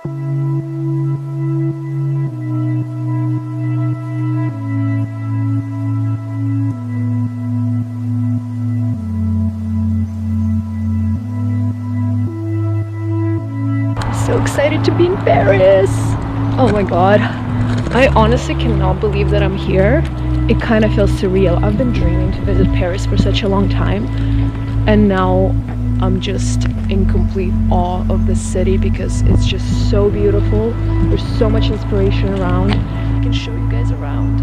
So excited to be in Paris. Oh my god, I honestly cannot believe that I'm here. It kind of feels surreal. I've been dreaming to visit Paris for such a long time, and now I'm just in complete awe of the city because it's just so beautiful. There's so much inspiration around. I can show you guys around.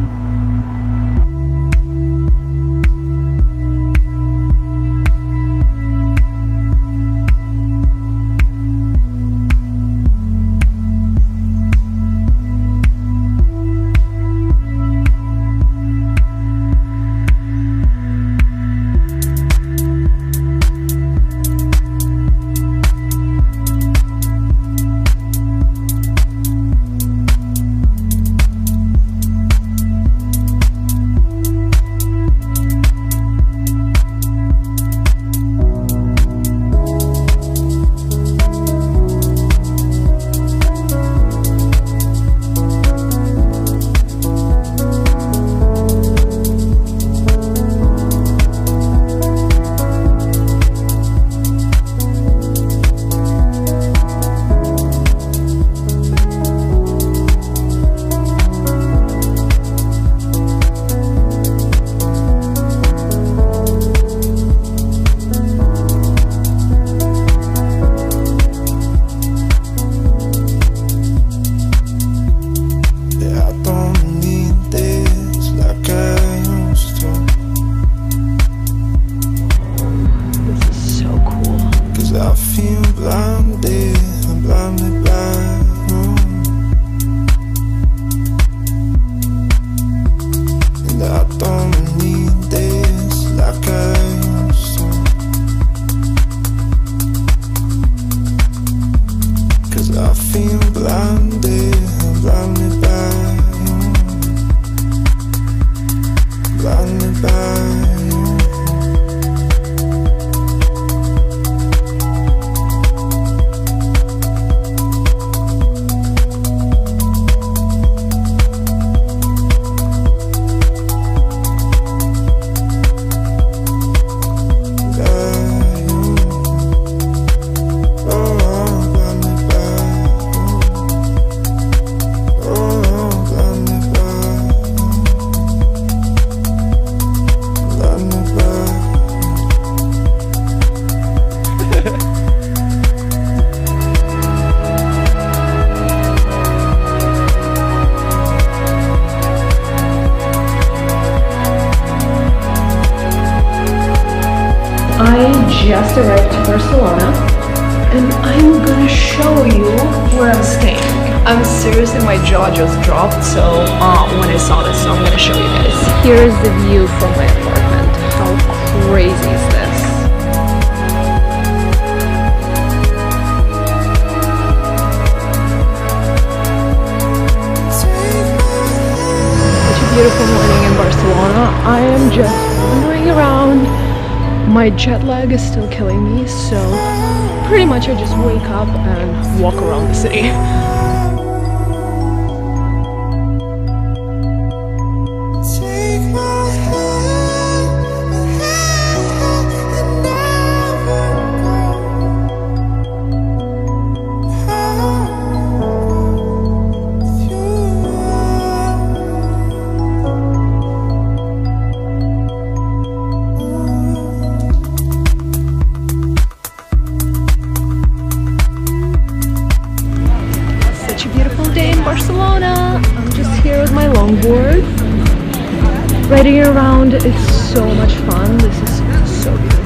Just arrived to Barcelona and I'm gonna show you where I'm staying. I'm seriously, my jaw just dropped so when I saw this, so I'm gonna show you guys. Here is the view from my apartment. How crazy is this? Such a beautiful morning in Barcelona. I am just wandering around. My jet lag is still killing me, so pretty much I just wake up and walk around the city. Barcelona. I'm just here with my longboard, riding around. It's so much fun. This is so beautiful.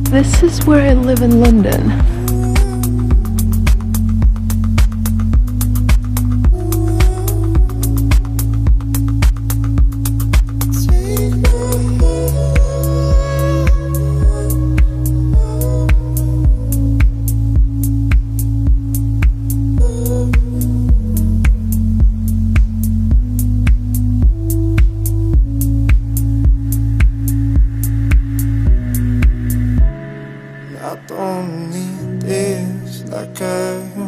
This is where I live in London. I don't need this like I